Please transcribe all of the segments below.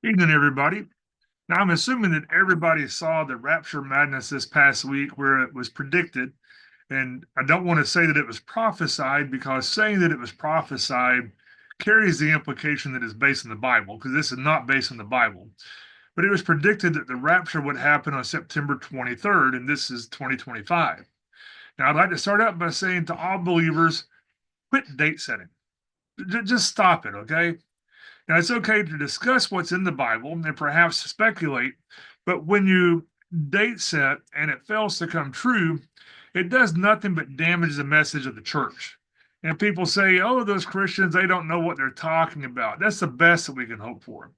Evening, everybody. Now, I'm assuming that everybody saw the Rapture Madness this past week where it was predicted. And I don't want to say that it was prophesied because saying that it was prophesied carries the implication that it's based on the Bible, because this is not based on the Bible. But it was predicted that the rapture would happen on September 23rd, and this is 2025. Now, I'd like to start out by saying to all believers, quit date setting. Just stop it, okay? Now, it's okay to discuss what's in the Bible and perhaps speculate, but when you date set and it fails to come true, it does nothing but damage the message of the church. And people say, oh, those Christians, they don't know what they're talking about. That's the best that we can hope for.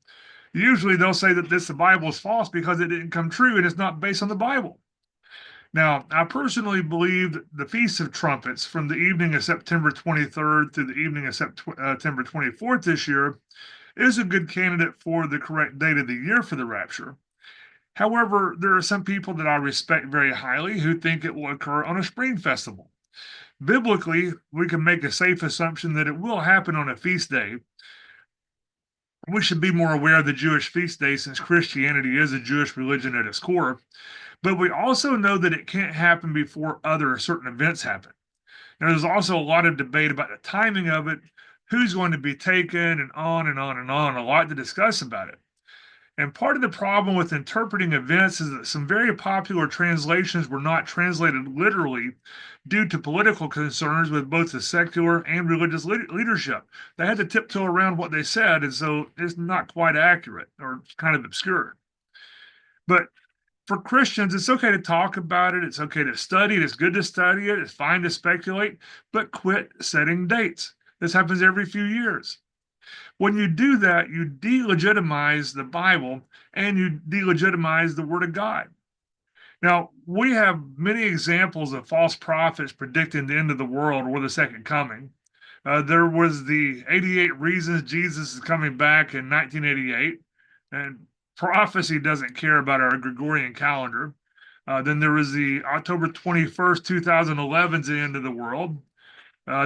Usually they'll say that the Bible is false because it didn't come true and it's not based on the Bible. Now, I personally believe the Feast of Trumpets from the evening of September 23rd through the evening of September 24th this year is a good candidate for the correct date of the year for the rapture. However, there are some people that I respect very highly who think it will occur on a spring festival. Biblically, we can make a safe assumption that it will happen on a feast day. We should be more aware of the Jewish feast day since Christianity is a Jewish religion at its core. But we also know that it can't happen before other certain events happen. Now, there's also a lot of debate about the timing of it, who's going to be taken, and on and on and on. A lot to discuss about it. And part of the problem with interpreting events is that some very popular translations were not translated literally due to political concerns with both the secular and religious leadership. They had to tiptoe around what they said, and so it's not quite accurate or kind of obscure. But for Christians, it's okay to talk about it. It's okay to study it. It's good to study it. It's fine to speculate, but quit setting dates. This happens every few years. When you do that, you delegitimize the Bible and you delegitimize the Word of God. Now, we have many examples of false prophets predicting the end of the world or the second coming. There was the 88 reasons Jesus is coming back in 1988, and prophecy doesn't care about our Gregorian calendar. Then there was the October 21st, 2011's the end of the world.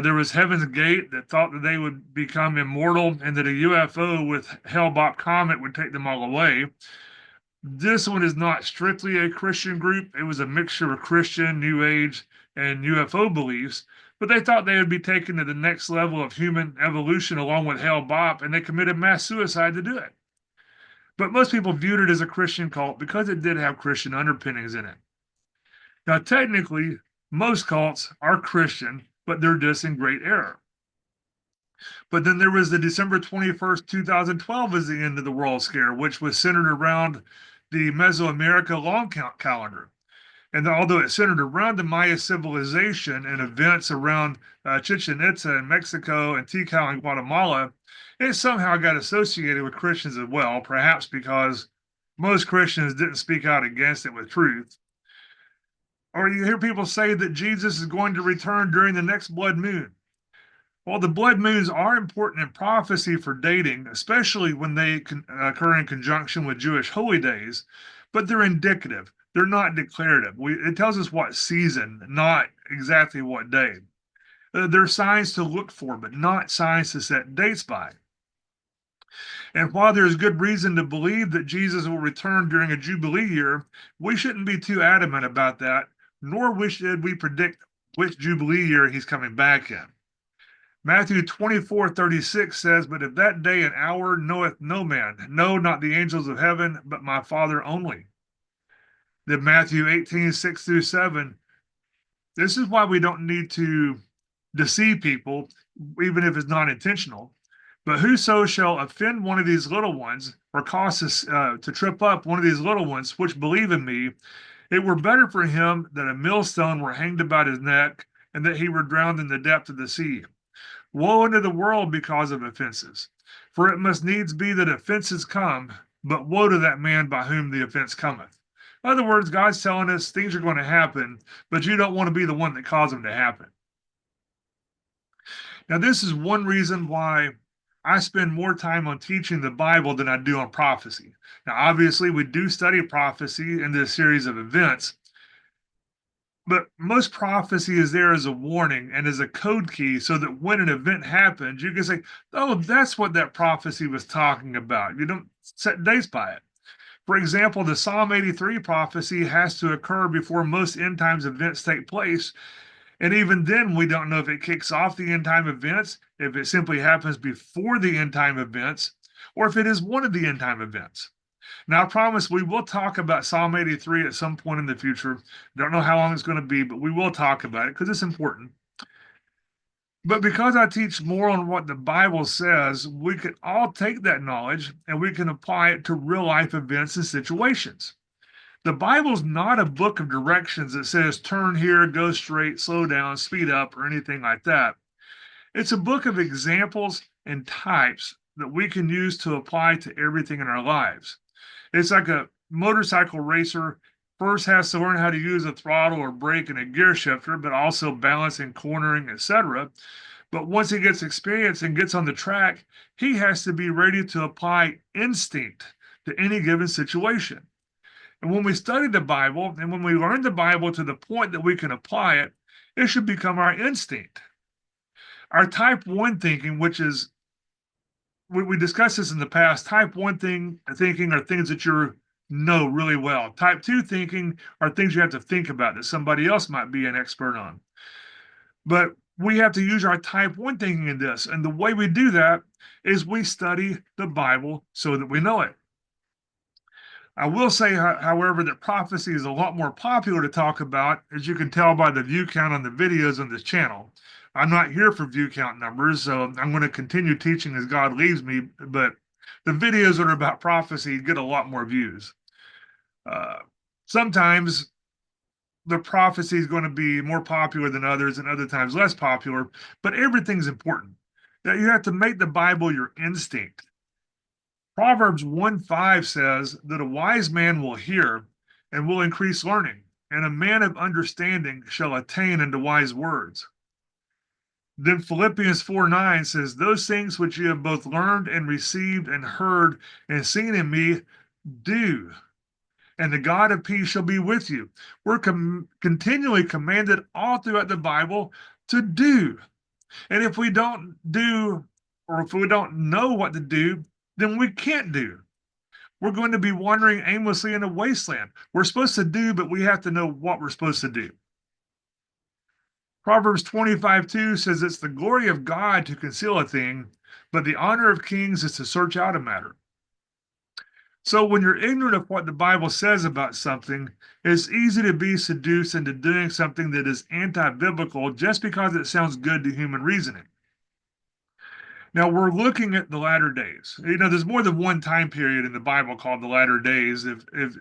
There was Heaven's Gate that thought that they would become immortal and that a UFO with Hale-Bopp comet would take them all away. This one is not strictly a Christian group. It was a mixture of Christian, New Age, and UFO beliefs, but they thought they would be taken to the next level of human evolution along with Hale-Bopp, and they committed mass suicide to do it. But most people viewed it as a Christian cult because it did have Christian underpinnings in it. Now, technically, most cults are Christian, but they're just in great error. But then there was the December 21st, 2012 as the end of the world scare, which was centered around the Mesoamerica long count calendar. And although it centered around the Maya civilization and events around Chichen Itza in Mexico and Tikal in Guatemala, it somehow got associated with Christians as well, perhaps because most Christians didn't speak out against it with truth. Or you hear people say that Jesus is going to return during the next blood moon. Well, the blood moons are important in prophecy for dating, especially when they occur in conjunction with Jewish holy days, but they're indicative. They're not declarative. It tells us what season, not exactly what day. They're signs to look for, but not signs to set dates by. And while there's good reason to believe that Jesus will return during a Jubilee year, we shouldn't be too adamant about that, nor should we predict which Jubilee year he's coming back in. Matthew 24:36 says, But if that day and hour knoweth no man, no, not the angels of heaven, but my Father only. Then Matthew 18:6 through 7, this is why we don't need to deceive people, even if it's not intentional. But whoso shall offend one of these little ones, or cause us to trip up one of these little ones, which believe in me, it were better for him that a millstone were hanged about his neck, and that he were drowned in the depth of the sea. Woe unto the world because of offenses. For it must needs be that offenses come, but woe to that man by whom the offense cometh. In other words, God's telling us things are going to happen, but you don't want to be the one that caused them to happen. Now, this is one reason why I spend more time on teaching the Bible than I do on prophecy. Now, obviously, we do study prophecy in this series of events, But most prophecy is there as a warning and as a code key so that when an event happens, you can say, oh, that's what that prophecy was talking about. You don't set dates by it. For example, the Psalm 83 prophecy has to occur before most end times events take place. And even then, we don't know if it kicks off the end time events, if it simply happens before the end time events, or if it is one of the end time events. Now, I promise we will talk about Psalm 83 at some point in the future. Don't know how long it's going to be, but we will talk about it because it's important. But because I teach more on what the Bible says, we can all take that knowledge and we can apply it to real life events and situations. The Bible's not a book of directions that says turn here, go straight, slow down, speed up, or anything like that. It's a book of examples and types that we can use to apply to everything in our lives. It's like a motorcycle racer first has to learn how to use a throttle or brake and a gear shifter, but also balancing, cornering, etc. But once he gets experience and gets on the track, he has to be ready to apply instinct to any given situation. And when we study the Bible and when we learn the Bible to the point that we can apply it, it should become our instinct. Our type 1 thinking, which is, we discussed this in the past, type 1 thinking are things that you know really well. Type 2 thinking are things you have to think about that somebody else might be an expert on. But we have to use our type 1 thinking in this. And the way we do that is we study the Bible so that we know it. I will say, however, that prophecy is a lot more popular to talk about, as you can tell by the view count on the videos on this channel. I'm not here for view count numbers, so I'm going to continue teaching as God leads me, but the videos that are about prophecy get a lot more views. Sometimes the prophecy is going to be more popular than others, and other times less popular, but everything's important. That you have to make the Bible your instinct. Proverbs 1:5 says that a wise man will hear and will increase learning, and a man of understanding shall attain unto wise words. Then Philippians 4:9 says, those things which you have both learned and received and heard and seen in me, do, and the God of peace shall be with you. We're continually commanded all throughout the Bible to do. And if we don't do, or if we don't know what to do, then we can't do. We're going to be wandering aimlessly in a wasteland. We're supposed to do, but we have to know what we're supposed to do. Proverbs 25:2 says it's the glory of God to conceal a thing, but the honor of kings is to search out a matter. So when you're ignorant of what the Bible says about something, it's easy to be seduced into doing something that is anti-biblical just because it sounds good to human reasoning. Now we're looking at the latter days. There's more than one time period in the Bible called the latter days. If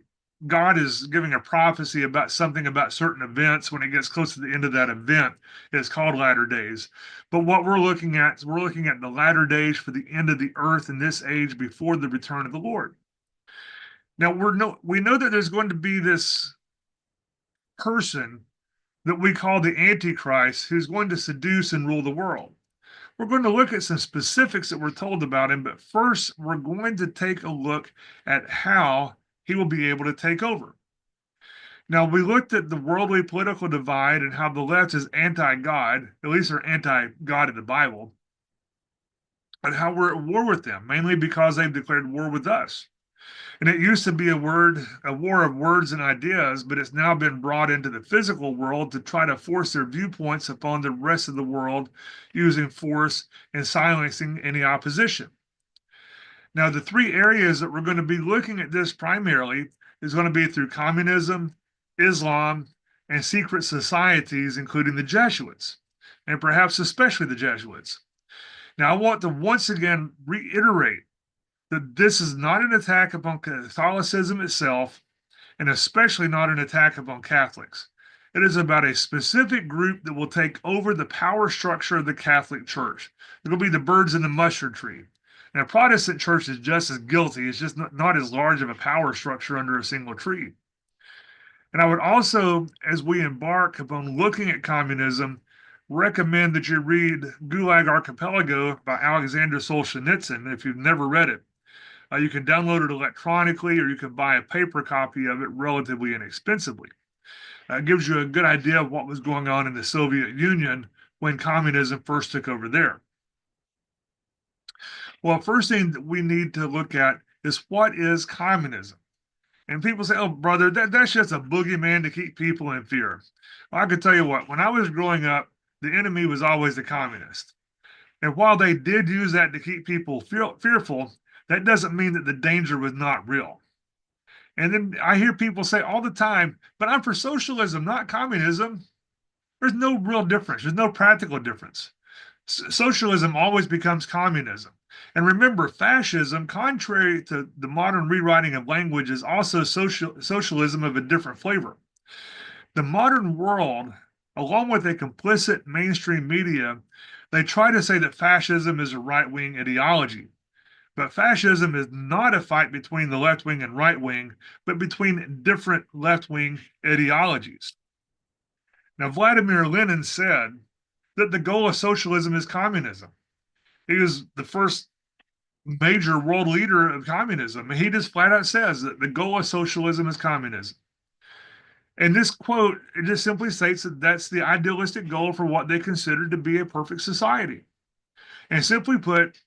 God is giving a prophecy about something about certain events, when it gets close to the end of that event, it's called latter days. But what we're looking at is we're looking at the latter days for the end of the earth in this age before the return of the Lord. Now we know that there's going to be this person that we call the Antichrist who's going to seduce and rule the world. We're going to look at some specifics that we're told about him, but first we're going to take a look at how he will be able to take over. Now, we looked at the worldly political divide and how the left is anti-God, at least they're anti-God in the Bible, and how we're at war with them, mainly because they've declared war with us. And it used to be a war of words and ideas, but it's now been brought into the physical world to try to force their viewpoints upon the rest of the world using force and silencing any opposition. Now, the three areas that we're going to be looking at this primarily is going to be through communism, Islam, and secret societies, including the Jesuits, and perhaps especially the Jesuits. Now, I want to once again reiterate that this is not an attack upon Catholicism itself, and especially not an attack upon Catholics. It is about a specific group that will take over the power structure of the Catholic Church. It'll be the birds in the mustard tree. Now, Protestant church is just as guilty. It's just not as large of a power structure under a single tree. And I would also, as we embark upon looking at communism, recommend that you read Gulag Archipelago by Alexander Solzhenitsyn if you've never read it. You can download it electronically or you can buy a paper copy of it relatively inexpensively. It gives you a good idea of what was going on in the Soviet Union when communism first took over there. Well, first thing that we need to look at is what is communism? And people say, oh, brother, that's just a boogeyman to keep people in fear. Well, I can tell you what, when I was growing up, the enemy was always the communist. And while they did use that to keep people fearful, that doesn't mean that the danger was not real. And then I hear people say all the time, but I'm for socialism, not communism. There's no real difference. There's no practical difference. Socialism always becomes communism. And remember, fascism, contrary to the modern rewriting of language, is also socialism of a different flavor. The modern world, along with a complicit mainstream media, they try to say that fascism is a right wing ideology. But fascism is not a fight between the left wing and right wing, but between different left wing ideologies. Now, Vladimir Lenin said that the goal of socialism is communism. He was the first major world leader of communism. He just flat out says that the goal of socialism is communism. And this quote, it just simply states that that's the idealistic goal for what they consider to be a perfect society. And simply put,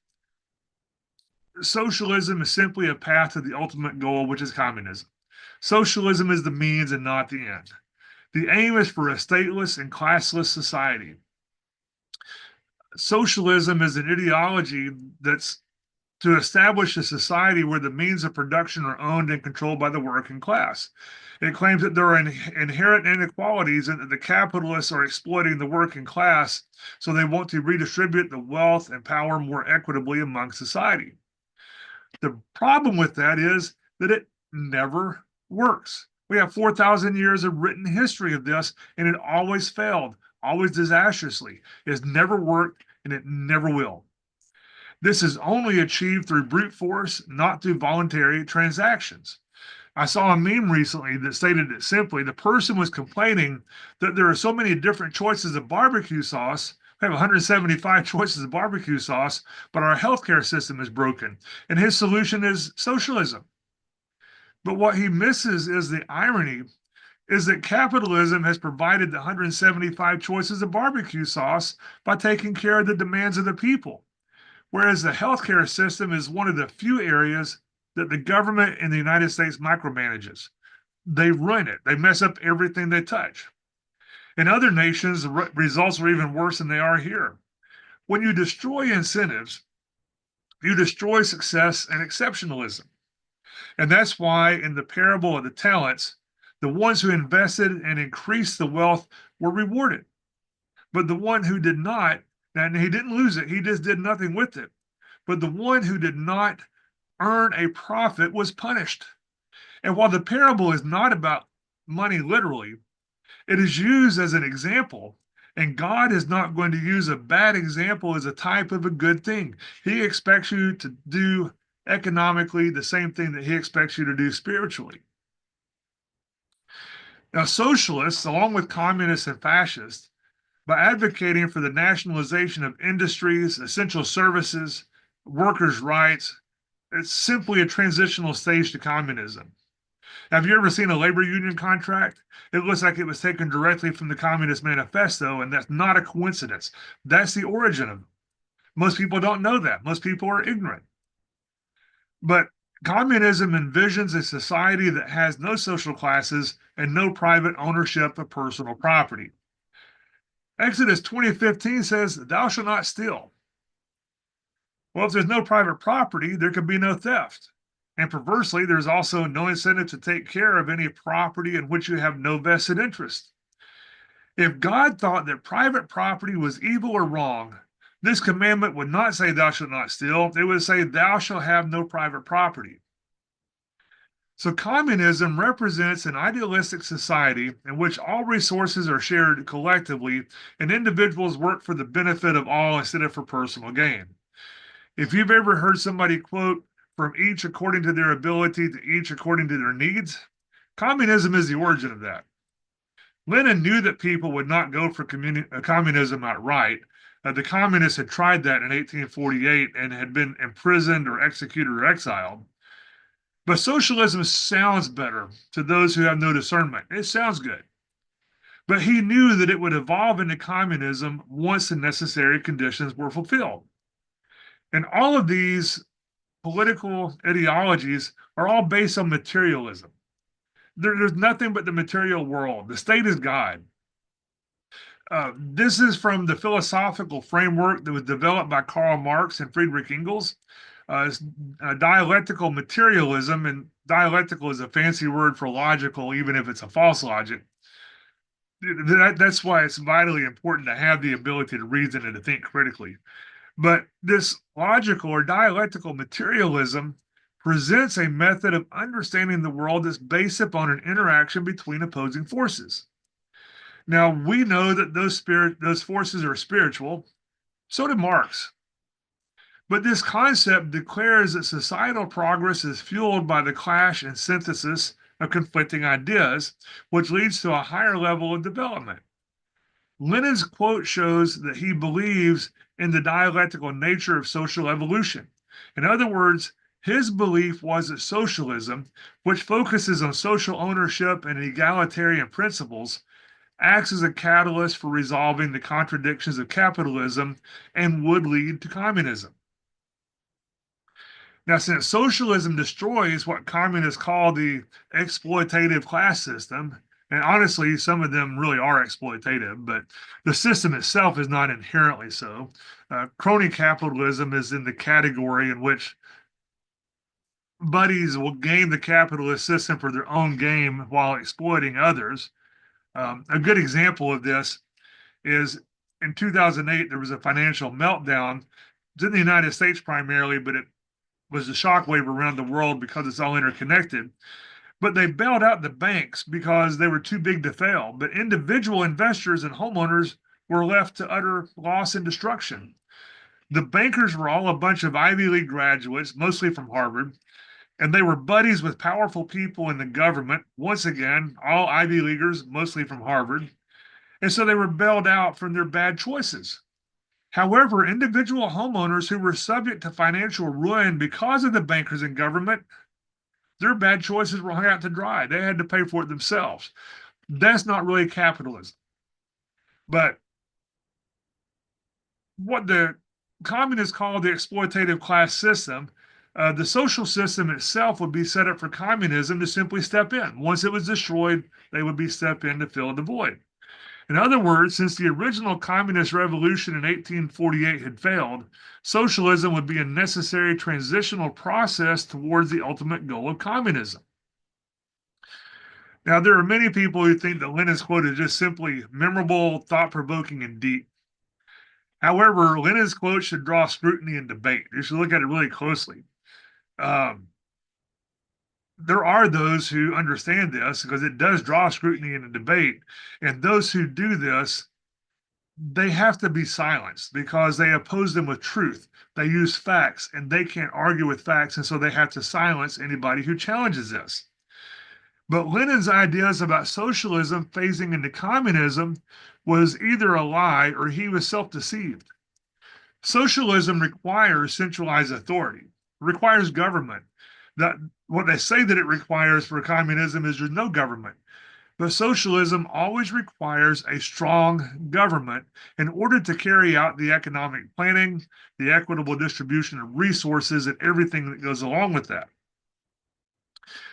socialism is simply a path to the ultimate goal, which is communism. Socialism is the means and not the end. The aim is for a stateless and classless society. Socialism is an ideology that's to establish a society where the means of production are owned and controlled by the working class. It claims that there are inherent inequalities and that the capitalists are exploiting the working class, so they want to redistribute the wealth and power more equitably among society. The problem with that is that it never works. We have 4,000 years of written history of this, and it always failed, always disastrously. It's never worked, and it never will. This is only achieved through brute force, not through voluntary transactions. I saw a meme recently that stated it simply. The person was complaining that there are so many different choices of barbecue sauce. We have 175 choices of barbecue sauce, but our healthcare system is broken. And his solution is socialism. But what he misses is the irony is that capitalism has provided the 175 choices of barbecue sauce by taking care of the demands of the people. Whereas the healthcare system is one of the few areas that the government in the United States micromanages. They ruin it. They mess up everything they touch. In other nations, the results are even worse than they are here. When you destroy incentives, you destroy success and exceptionalism. And that's why in the parable of the talents, the ones who invested and increased the wealth were rewarded. But the one who did not, and he didn't lose it, he just did nothing with it. But the one who did not earn a profit was punished. And while the parable is not about money literally, it is used as an example. And God is not going to use a bad example as a type of a good thing. He expects you to do economically the same thing that he expects you to do spiritually. Now, socialists, along with communists and fascists, by advocating for the nationalization of industries, essential services, workers' rights, it's simply a transitional stage to communism. Have you ever seen a labor union contract? It looks like it was taken directly from the Communist Manifesto, and that's not a coincidence. That's the origin of it. Most people don't know that. Most people are ignorant. But communism envisions a society that has no social classes and no private ownership of personal property. Exodus 20:15 says, "Thou shalt not steal." Well, if there's no private property, there can be no theft. And perversely, there's also no incentive to take care of any property in which you have no vested interest. If God thought that private property was evil or wrong, this commandment would not say, "Thou shalt not steal." It would say, "Thou shalt have no private property." So communism represents an idealistic society in which all resources are shared collectively and individuals work for the benefit of all instead of for personal gain. If you've ever heard somebody quote, "from each according to their ability to each according to their needs," communism is the origin of that. Lenin knew that people would not go for communism outright. The communists had tried that in 1848 and had been imprisoned or executed or exiled. But socialism sounds better to those who have no discernment. It sounds good. But he knew that it would evolve into communism once the necessary conditions were fulfilled. And all of these political ideologies are all based on materialism. There's nothing but the material world. The state is God. This is from the philosophical framework that was developed by Karl Marx and Friedrich Engels. It's, dialectical materialism, and dialectical is a fancy word for logical, even if it's a false logic. That's why it's vitally important to have the ability to reason and to think critically. But this logical or dialectical materialism presents a method of understanding the world that's based upon an interaction between opposing forces. Now, we know that those forces are spiritual. So did Marx. But this concept declares that societal progress is fueled by the clash and synthesis of conflicting ideas, which leads to a higher level of development. Lenin's quote shows that he believes in the dialectical nature of social evolution. In other words, his belief was that socialism, which focuses on social ownership and egalitarian principles, acts as a catalyst for resolving the contradictions of capitalism and would lead to communism. Now, since socialism destroys what communists call the exploitative class system, and honestly, some of them really are exploitative, but the system itself is not inherently so. Crony capitalism is in the category in which buddies will game the capitalist system for their own game while exploiting others. A good example of this is in 2008, there was a financial meltdown. It's in the United States primarily, but it was a shockwave around the world because it's all interconnected. But they bailed out the banks because they were too big to fail. But individual investors and homeowners were left to utter loss and destruction. The bankers were all a bunch of Ivy League graduates, mostly from Harvard, and they were buddies with powerful people in the government. Once again, all Ivy Leaguers, mostly from Harvard. And so they were bailed out from their bad choices. However, individual homeowners who were subject to financial ruin because of the bankers and government, their bad choices were hung out to dry. They had to pay for it themselves. That's not really capitalism. But what the communists call the exploitative class system, the social system itself would be set up for communism to simply step in. Once it was destroyed, they would be step in to fill the void. In other words, since the original communist revolution in 1848 had failed, socialism would be a necessary transitional process towards the ultimate goal of communism. Now, there are many people who think that Lenin's quote is just simply memorable, thought provoking, and deep. However, Lenin's quote should draw scrutiny and debate. You should look at it really closely. Um, there are those who understand this because it does draw scrutiny and a debate, and those who do this, they have to be silenced because they oppose them with truth. They use facts and they can't argue with facts, and so they have to silence anybody who challenges this. But Lenin's ideas about socialism phasing into communism was either a lie or he was self-deceived. Socialism requires centralized authority, requires government. That what they say that it requires for communism is there's no government. But socialism always requires a strong government in order to carry out the economic planning, the equitable distribution of resources, and everything that goes along with that.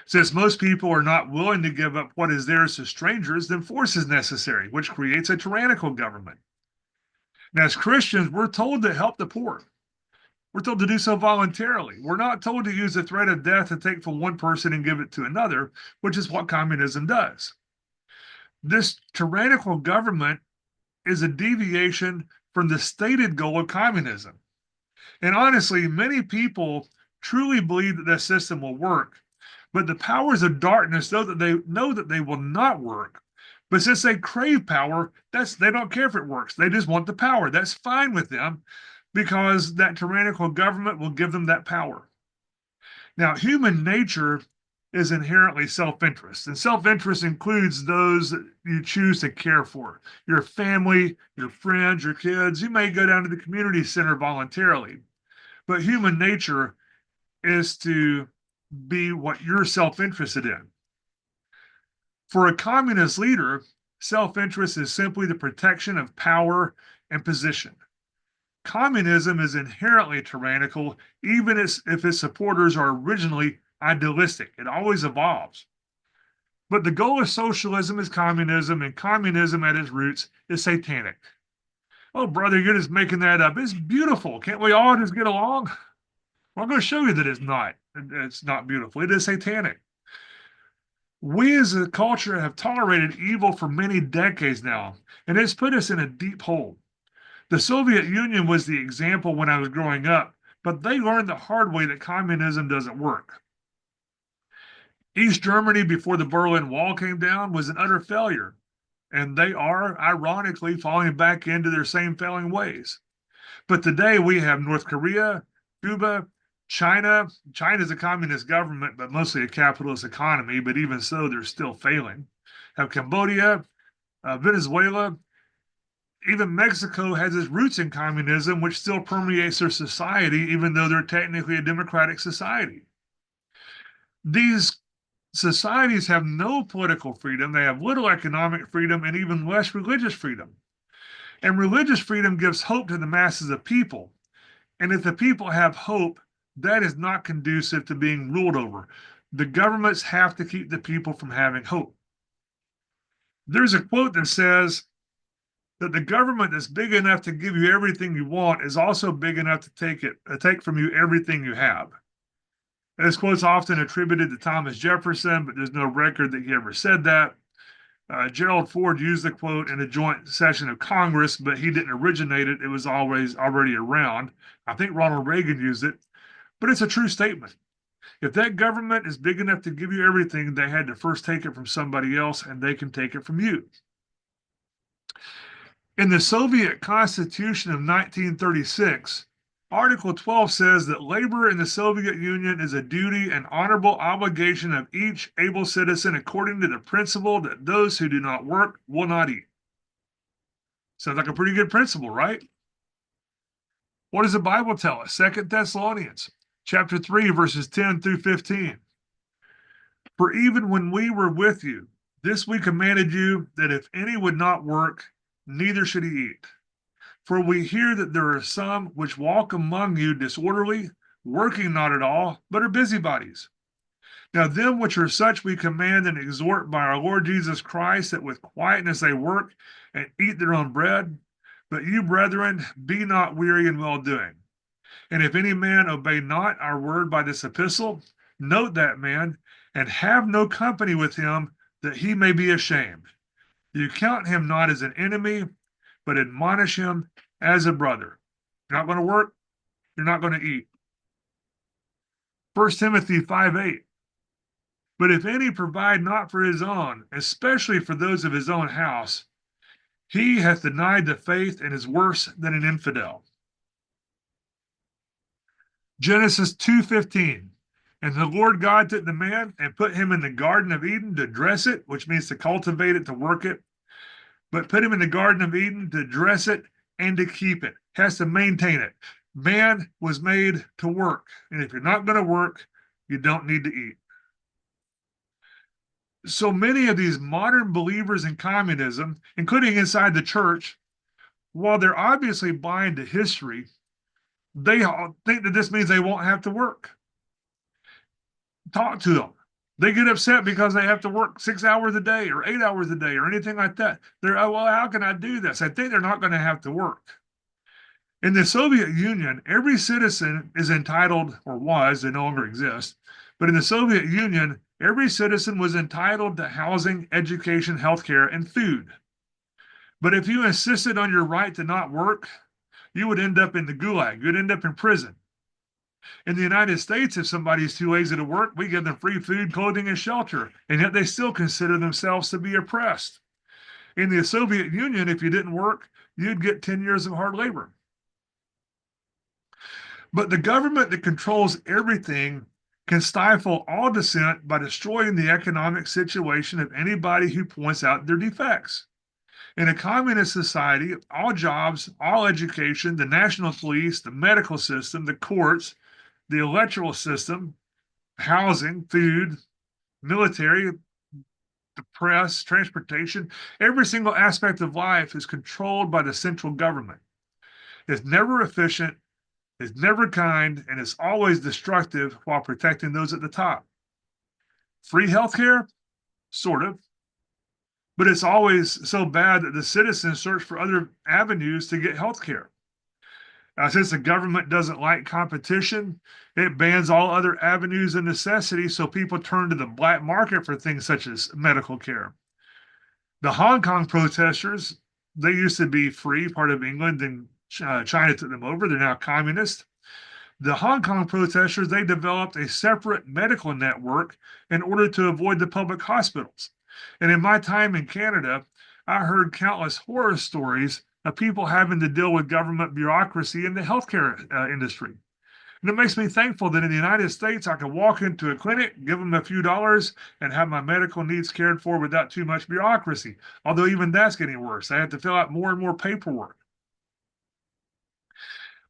Since most people are not willing to give up what is theirs to strangers, then force is necessary, which creates a tyrannical government. Now, as Christians, we're told to help the poor. We're told to do so voluntarily. We're not told to use the threat of death to take from one person and give it to another, which is what communism does. This tyrannical government is a deviation from the stated goal of communism. And honestly, many people truly believe that that system will work, but the powers of darkness know that they will not work. But since they crave power, they don't care if it works. They just want the power. That's fine with them because that tyrannical government will give them that power. Now, human nature is inherently self-interest, and self-interest includes those that you choose to care for, your family, your friends, your kids. You may go down to the community center voluntarily, but human nature is to be what you're self-interested in. For a communist leader, Self-interest is simply the protection of power and position. Communism is inherently tyrannical, even if its supporters are originally idealistic. It always evolves. But the goal of socialism is communism, and communism at its roots is satanic. Oh, brother, you're just making that up. It's beautiful. Can't we all just get along? Well, I'm going to show you that it's not. It's not beautiful. It is satanic. We as a culture have tolerated evil for many decades now, and it's put us in a deep hole. The Soviet Union was the example when I was growing up, but they learned the hard way that communism doesn't work. East Germany, before the Berlin Wall came down, was an utter failure, and they are, ironically, falling back into their same failing ways. But today we have North Korea, Cuba, China. China's a communist government, but mostly a capitalist economy, but even so, they're still failing. Have Cambodia, Venezuela, even Mexico has its roots in communism, which still permeates their society, even though they're technically a democratic society. These societies have no political freedom, they have little economic freedom, and even less religious freedom. And religious freedom gives hope to the masses of people. And if the people have hope, that is not conducive to being ruled over. The governments have to keep the people from having hope. There's a quote that says that the government that's big enough to give you everything you want is also big enough to take from you everything you have. This quote's often attributed to Thomas Jefferson, but there's no record that he ever said that. Gerald Ford used the quote in a joint session of Congress, but he didn't originate it. It was always already around. I think Ronald Reagan used it, but it's a true statement. If that government is big enough to give you everything, they had to first take it from somebody else, and they can take it from you. In the Soviet Constitution of 1936, Article 12 says that labor in the Soviet Union is a duty and honorable obligation of each able citizen according to the principle that those who do not work will not eat. Sounds like a pretty good principle, right? What does the Bible tell us? 2 Thessalonians chapter 3, verses 10 through 15. For even when we were with you, this we commanded you, that if any would not work, neither should he eat. For we hear that there are some which walk among you disorderly, working not at all, but are busybodies. Now them which are such we command and exhort by our Lord Jesus Christ, that with quietness they work and eat their own bread. But you, brethren, be not weary in well-doing. And if any man obey not our word by this epistle, note that man, and have no company with him, that he may be ashamed. You count him not as an enemy, but admonish him as a brother. You're not going to work, you're not going to eat. 1 Timothy 5:8. But if any provide not for his own, especially for those of his own house, he hath denied the faith and is worse than an infidel. Genesis 2:15. And the Lord God took the man and put him in the Garden of Eden to dress it, which means to cultivate it, to work it, but put him in the Garden of Eden to dress it and to keep it. Has to maintain it. Man was made to work. And if you're not going to work, you don't need to eat. So many of these modern believers in communism, including inside the church, while they're obviously blind to history, they think that this means they won't have to work. Talk to them. They get upset because they have to work 6 hours a day or 8 hours a day or anything like that. They're, oh, well, how can I do this? I think they're not going to have to work. In the Soviet Union, every citizen is entitled, or was, they no longer exist, but in the Soviet Union, every citizen was entitled to housing, education, healthcare, and food. But if you insisted on your right to not work, you would end up in the gulag. You'd end up in prison. In the United States, if somebody's too lazy to work, we give them free food, clothing, and shelter, and yet they still consider themselves to be oppressed. In the Soviet Union, if you didn't work, you'd get 10 years of hard labor. But the government that controls everything can stifle all dissent by destroying the economic situation of anybody who points out their defects. In a communist society, all jobs, all education, the national police, the medical system, the courts, the electoral system, housing, food, military, the press, transportation, every single aspect of life is controlled by the central government. It's never efficient, it's never kind, and it's always destructive while protecting those at the top. Free healthcare? Sort of. But it's always so bad that the citizens search for other avenues to get healthcare. Since the government doesn't like competition, it bans all other avenues of necessity, so people turn to the black market for things such as medical care. The Hong Kong protesters, they used to be free, part of England, and China took them over. They're now communist. The Hong Kong protesters, they developed a separate medical network in order to avoid the public hospitals. And in my time in Canada, I heard countless horror stories of people having to deal with government bureaucracy in the healthcare industry. And it makes me thankful that in the United States, I can walk into a clinic, give them a few dollars, and have my medical needs cared for without too much bureaucracy. Although even that's getting worse. I have to fill out more and more paperwork.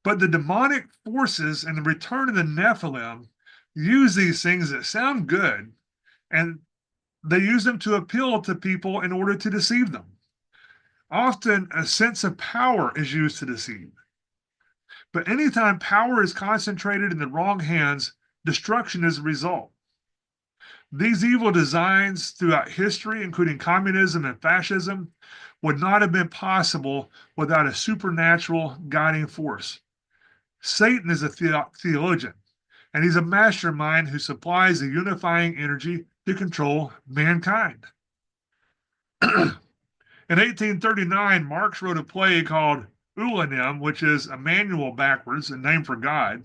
But the demonic forces and the return of the Nephilim use these things that sound good, and they use them to appeal to people in order to deceive them. Often a sense of power is used to deceive. But anytime power is concentrated in the wrong hands, destruction is the result. These evil designs throughout history, including communism and fascism, would not have been possible without a supernatural guiding force. Satan is a theologian, and he's a mastermind who supplies the unifying energy to control mankind. In 1839, Marx wrote a play called Ulanim, which is Emmanuel backwards, a name for God,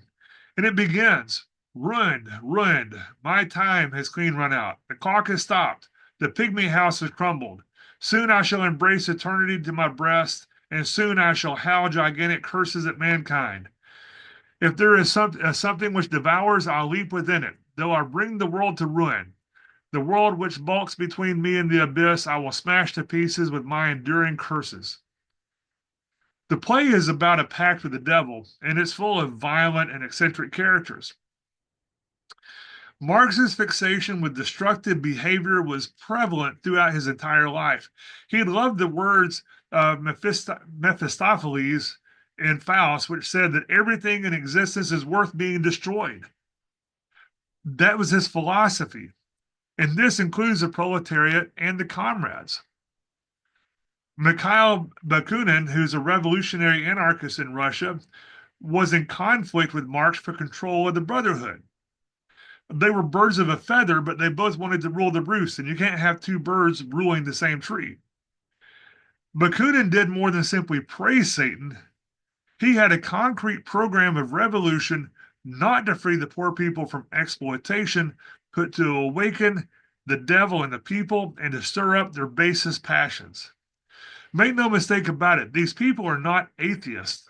and it begins, ruined, ruined, my time has clean run out. The clock has stopped, the pygmy house has crumbled. Soon I shall embrace eternity to my breast, and soon I shall howl gigantic curses at mankind. If there is something which devours, I'll leap within it, though I bring the world to ruin. The world which bulks between me and the abyss, I will smash to pieces with my enduring curses. The play is about a pact with the devil, and it's full of violent and eccentric characters. Marx's fixation with destructive behavior was prevalent throughout his entire life. He loved the words of Mephistopheles in Faust, which said that everything in existence is worth being destroyed. That was his philosophy, and this includes the proletariat and the comrades. Mikhail Bakunin, who's a revolutionary anarchist in Russia, was in conflict with Marx for control of the Brotherhood. They were birds of a feather, but they both wanted to rule the roost, and you can't have two birds ruling the same tree. Bakunin did more than simply praise Satan. He had a concrete program of revolution, not to free the poor people from exploitation, but to awaken the devil in the people and to stir up their basest passions. Make no mistake about it, these people are not atheists.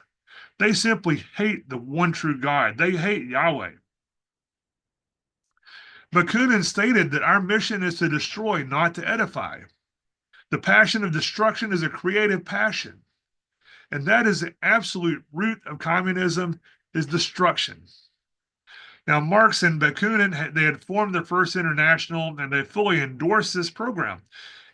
They simply hate the one true God. They hate Yahweh. Bakunin stated that our mission is to destroy, not to edify. The passion of destruction is a creative passion. And that is the absolute root of communism, is destruction. Now, Marx and Bakunin, they had formed their first international, and they fully endorsed this program.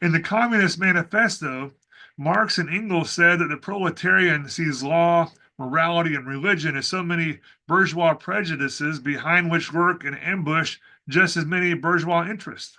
In the Communist Manifesto, Marx and Engels said that the proletarian sees law, morality, and religion as so many bourgeois prejudices behind which lurk and ambush just as many bourgeois interests.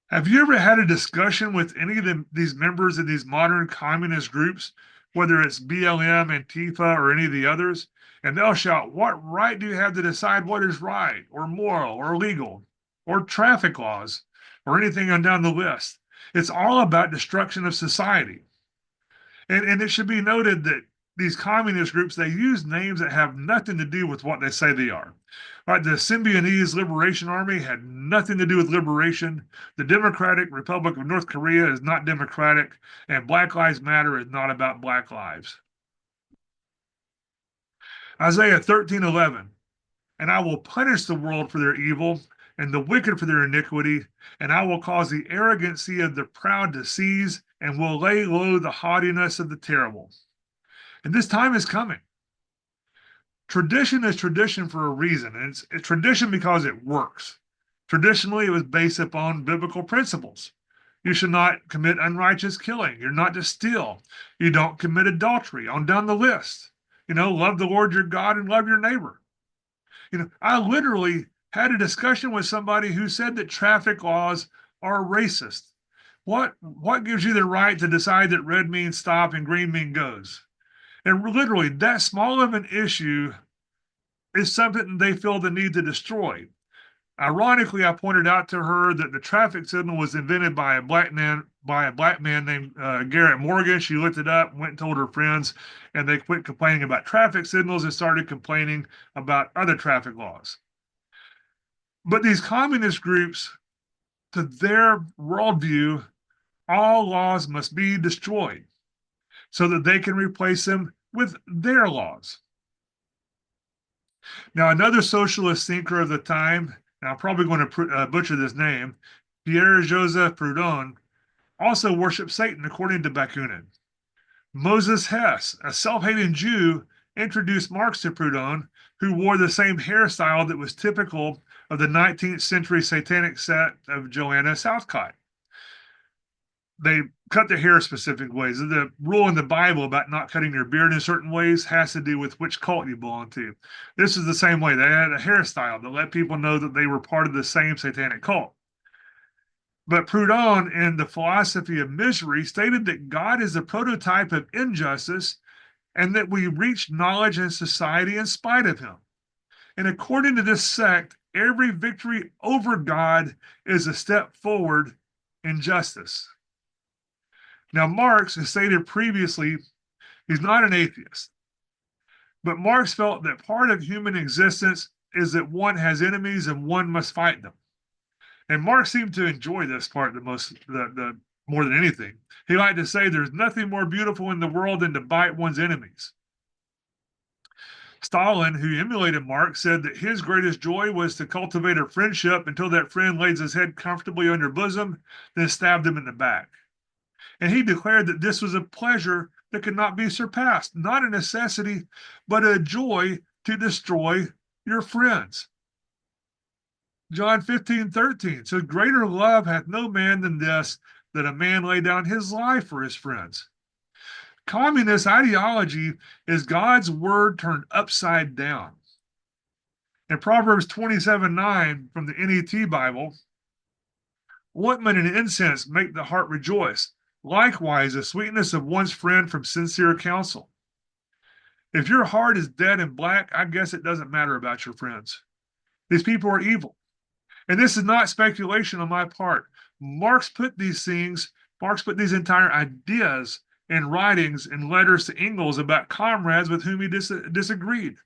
Have you ever had a discussion with any of these members of these modern communist groups, whether it's BLM, Antifa, or any of the others? And they'll shout, what right do you have to decide what is right, or moral, or legal, or traffic laws, or anything on down the list? It's all about destruction of society. And it should be noted that these communist groups, they use names that have nothing to do with what they say they are. Right, the Symbionese Liberation Army had nothing to do with liberation. The Democratic Republic of North Korea is not democratic, and Black Lives Matter is not about Black lives. Isaiah 13:11, and I will punish the world for their evil and the wicked for their iniquity, and I will cause the arrogancy of the proud to cease and will lay low the haughtiness of the terrible. And this time is coming. Tradition is tradition for a reason, and it's tradition because it works. Traditionally, it was based upon biblical principles. You should not commit unrighteous killing. You're not to steal. You don't commit adultery. On down the list. Love the Lord your God and love your neighbor. I literally had a discussion with somebody who said that traffic laws are racist. What gives you the right to decide that red means stop and green means goes? And literally, that small of an issue is something they feel the need to destroy. Ironically, I pointed out to her that the traffic signal was invented by a black man named Garrett Morgan. She looked it up, went and told her friends, and they quit complaining about traffic signals and started complaining about other traffic laws. But these communist groups, to their worldview, all laws must be destroyed so that they can replace them with their laws. Now, another socialist thinker of the time, and I'm probably going to butcher this name, Pierre-Joseph Proudhon, also worshiped Satan according to Bakunin. Moses Hess, a self-hating Jew, introduced Marx to Proudhon, who wore the same hairstyle that was typical of the 19th century satanic sect of Joanna Southcott. They cut their hair specific ways. The rule in the Bible about not cutting your beard in certain ways has to do with which cult you belong to. This is the same way. They had a hairstyle to let people know that they were part of the same satanic cult. But Proudhon, in the philosophy of misery, stated that God is a prototype of injustice and that we reach knowledge and society in spite of him. And according to this sect, every victory over God is a step forward in justice. Now, Marx, as stated previously, he's not an atheist. But Marx felt that part of human existence is that one has enemies and one must fight them. And Marx seemed to enjoy this part the more than anything. He liked to say there's nothing more beautiful in the world than to bite one's enemies. Stalin, who emulated Marx, said that his greatest joy was to cultivate a friendship until that friend lays his head comfortably on your bosom, then stabbed him in the back. And he declared that this was a pleasure that could not be surpassed, not a necessity, but a joy to destroy your friends. John 15:13 says, greater love hath no man than this, that a man lay down his life for his friends. Communist ideology is God's word turned upside down. In Proverbs 27:9 from the NET Bible, ointment and incense make the heart rejoice. Likewise, the sweetness of one's friend from sincere counsel. If your heart is dead and black, I guess it doesn't matter about your friends. These people are evil. And this is not speculation on my part. Marx put these entire ideas in writings and letters to Engels about comrades with whom he disagreed.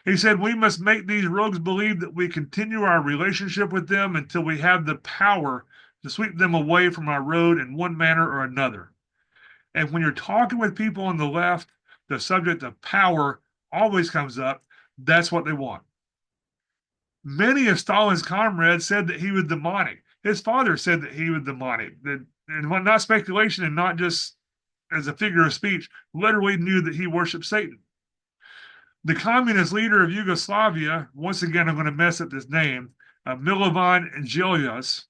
He said, we must make these rogues believe that we continue our relationship with them until we have the power to sweep them away from our road in one manner or another. And when you're talking with people on the left, the subject of power always comes up. That's what they want. Many of Stalin's comrades said that he was demonic. His father said that he was demonic. And not speculation and not just as a figure of speech, literally knew that he worshiped Satan. The communist leader of Yugoslavia, once again, I'm going to mess up this name, Milovan Djiljas,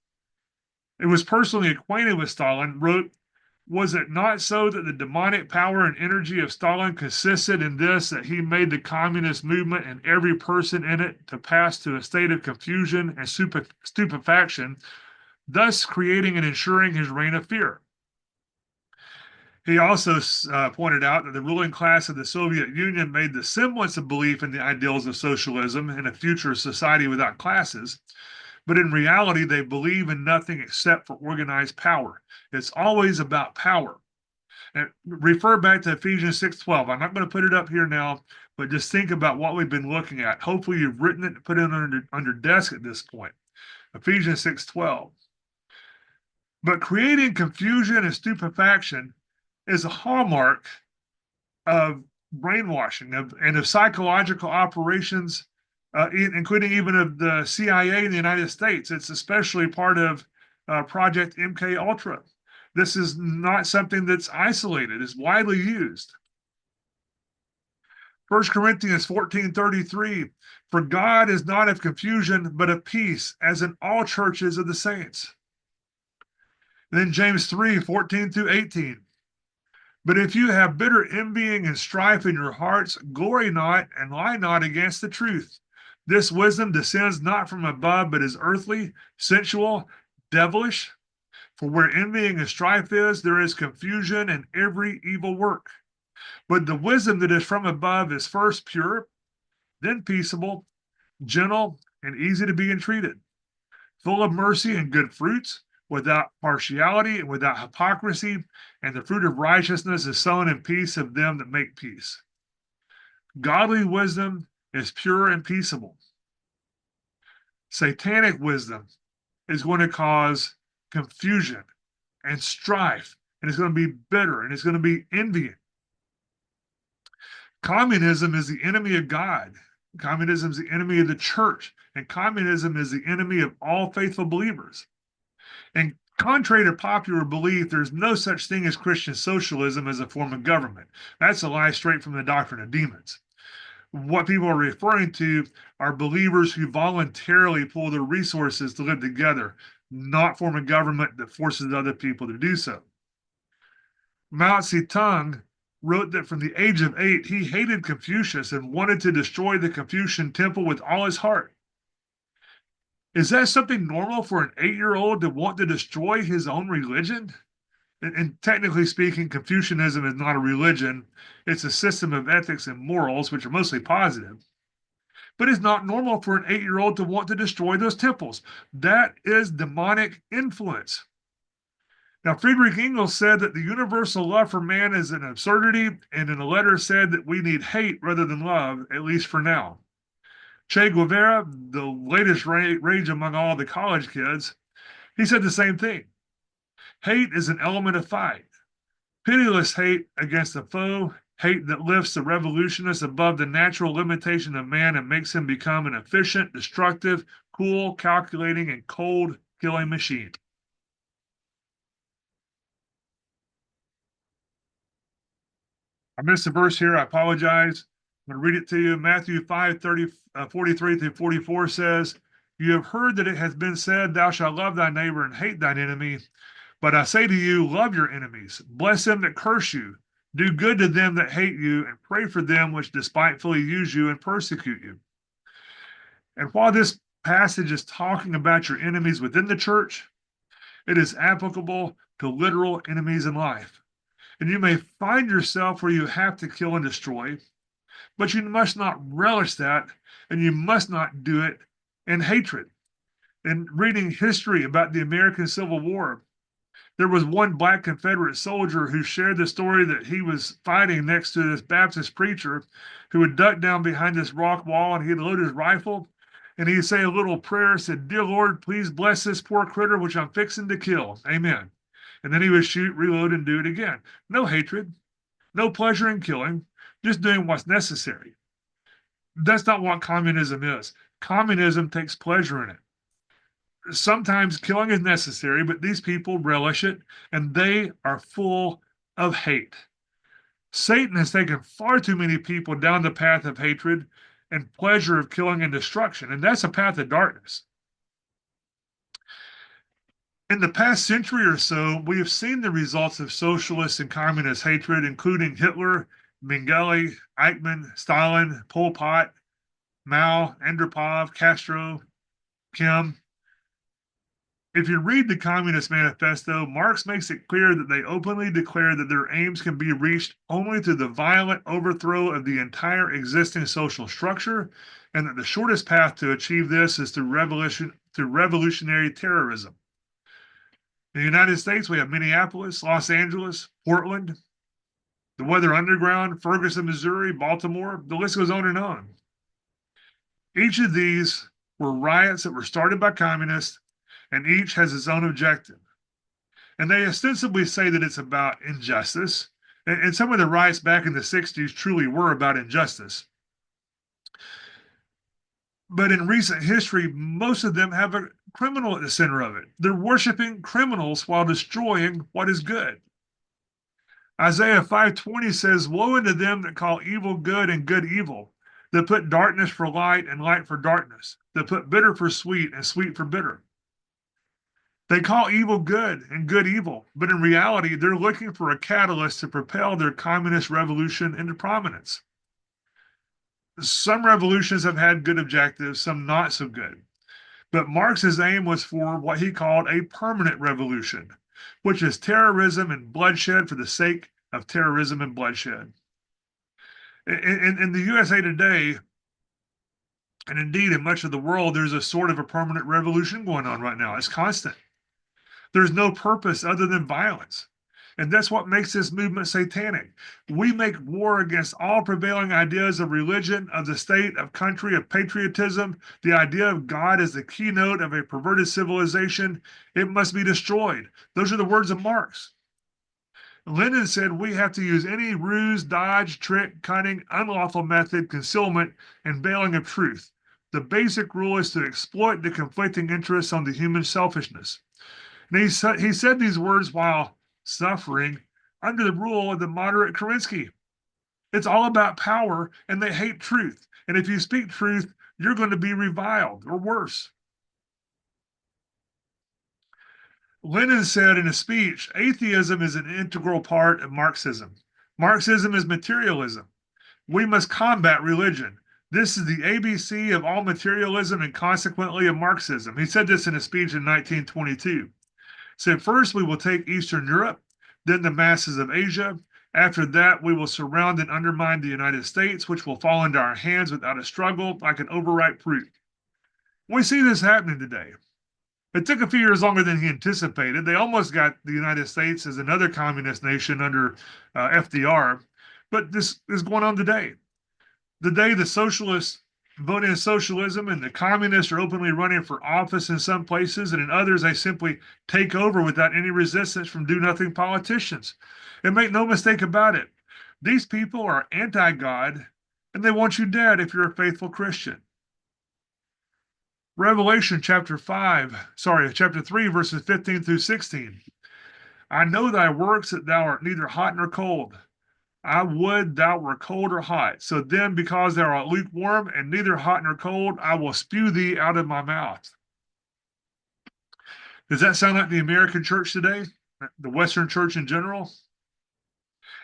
who was personally acquainted with Stalin, wrote, was it not so that the demonic power and energy of Stalin consisted in this, that he made the communist movement and every person in it to pass to a state of confusion and stupefaction, thus creating and ensuring his reign of fear? He also pointed out that the ruling class of the Soviet Union made the semblance of belief in the ideals of socialism and a future society without classes, but in reality, they believe in nothing except for organized power. It's always about power. And refer back to Ephesians 6:12. I'm not going to put it up here now, but just think about what we've been looking at. Hopefully, you've written it and put it under desk at this point. Ephesians 6:12. But creating confusion and stupefaction is a hallmark of brainwashing and of psychological operations, including even of the CIA in the United States. It's especially part of Project MK Ultra. This is not something that's isolated. It's widely used. 1 Corinthians 14:33, for God is not of confusion, but of peace, as in all churches of the saints. And then James 3:14 through 18. But if you have bitter envying and strife in your hearts, glory not and lie not against the truth. This wisdom descends not from above, but is earthly, sensual, devilish. For where envying and strife is, there is confusion and every evil work. But the wisdom that is from above is first pure, then peaceable, gentle, and easy to be entreated, full of mercy and good fruits, without partiality and without hypocrisy, and the fruit of righteousness is sown in peace of them that make peace. Godly wisdom is pure and peaceable. Satanic wisdom is going to cause confusion and strife, and it's going to be bitter, and it's going to be envying. Communism is the enemy of God. Communism is the enemy of the church, and communism is the enemy of all faithful believers. And contrary to popular belief, there's no such thing as Christian socialism as a form of government. That's a lie straight from the doctrine of demons. What people are referring to are believers who voluntarily pool their resources to live together, not form a government that forces other people to do so. Mao Zedong wrote that from the age of 8, he hated Confucius and wanted to destroy the Confucian temple with all his heart. Is that something normal for an 8-year-old to want to destroy his own religion? And technically speaking, Confucianism is not a religion. It's a system of ethics and morals, which are mostly positive. But it's not normal for an 8-year-old to want to destroy those temples. That is demonic influence. Now, Friedrich Engels said that the universal love for man is an absurdity, and in a letter said that we need hate rather than love, at least for now. Che Guevara, the latest rage among all the college kids, he said the same thing. Hate is an element of fight. Pitiless hate against the foe, hate that lifts the revolutionist above the natural limitation of man and makes him become an efficient, destructive, cool, calculating, and cold killing machine. I missed a verse here. I apologize. I'm going to read it to you. Matthew 5:43 through 44 says, you have heard that it has been said, thou shalt love thy neighbor and hate thine enemy. But I say to you, love your enemies, bless them that curse you, do good to them that hate you, and pray for them which despitefully use you and persecute you. And while this passage is talking about your enemies within the church, it is applicable to literal enemies in life. And you may find yourself where you have to kill and destroy, but you must not relish that, and you must not do it in hatred. In reading history about the American Civil War, there was one black Confederate soldier who shared the story that he was fighting next to this Baptist preacher who had ducked down behind this rock wall, and he'd load his rifle, and he'd say a little prayer, said, dear Lord, please bless this poor critter which I'm fixing to kill. Amen. And then he would shoot, reload, and do it again. No hatred, no pleasure in killing, just doing what's necessary. That's not what communism is. Communism takes pleasure in it. Sometimes killing is necessary, but these people relish it, and they are full of hate. Satan has taken far too many people down the path of hatred and pleasure of killing and destruction, and that's a path of darkness. In the past century or so, we have seen the results of socialist and communist hatred, including Hitler, Mengele, Eichmann, Stalin, Pol Pot, Mao, Andropov, Castro, Kim. If you read the Communist Manifesto, Marx makes it clear that they openly declare that their aims can be reached only through the violent overthrow of the entire existing social structure, and that the shortest path to achieve this is through revolutionary terrorism. In the United States, we have Minneapolis, Los Angeles, Portland, the Weather Underground, Ferguson, Missouri, Baltimore. The list goes on and on. Each of these were riots that were started by communists, and each has its own objective. And they ostensibly say that it's about injustice, and some of the riots back in the 60s truly were about injustice. But in recent history, most of them have a criminal at the center of it. They're worshiping criminals while destroying what is good. Isaiah 5:20 says, "Woe unto them that call evil good and good evil, that put darkness for light and light for darkness, that put bitter for sweet and sweet for bitter." They call evil good and good evil, but in reality, they're looking for a catalyst to propel their communist revolution into prominence. Some revolutions have had good objectives, some not so good. But Marx's aim was for what he called a permanent revolution, which is terrorism and bloodshed for the sake of terrorism and bloodshed. In the USA today, and indeed in much of the world, there's a sort of a permanent revolution going on right now. It's constant. There's no purpose other than violence. And that's what makes this movement satanic. We make war against all prevailing ideas of religion, of the state, of country, of patriotism. The idea of God as the keynote of a perverted civilization. It must be destroyed. Those are the words of Marx. Lenin said we have to use any ruse, dodge, trick, cunning, unlawful method, concealment, and veiling of truth. The basic rule is to exploit the conflicting interests on the human selfishness. And he said these words while suffering under the rule of the moderate Kerensky. It's all about power, and they hate truth. And if you speak truth, you're going to be reviled or worse. Lenin said in a speech, atheism is an integral part of Marxism. Marxism is materialism. We must combat religion. This is the ABC of all materialism and consequently of Marxism. He said this in a speech in 1922. Said, first we will take Eastern Europe, then the masses of Asia. After that, we will surround and undermine the United States, which will fall into our hands without a struggle like an overripe fruit. We see this happening today. It took a few years longer than he anticipated. They almost got the United States as another communist nation under FDR, but this is going on today. The day the socialists vote in socialism and the communists are openly running for office in some places, and in others, they simply take over without any resistance from do-nothing politicians. And make no mistake about it, these people are anti-God, and they want you dead if you're a faithful Christian. Revelation chapter 3, verses 15 through 16. I know thy works, that thou art neither hot nor cold. I would thou were cold or hot. So then, because thou art lukewarm and neither hot nor cold, I will spew thee out of my mouth. Does that sound like the American church today? The Western church in general?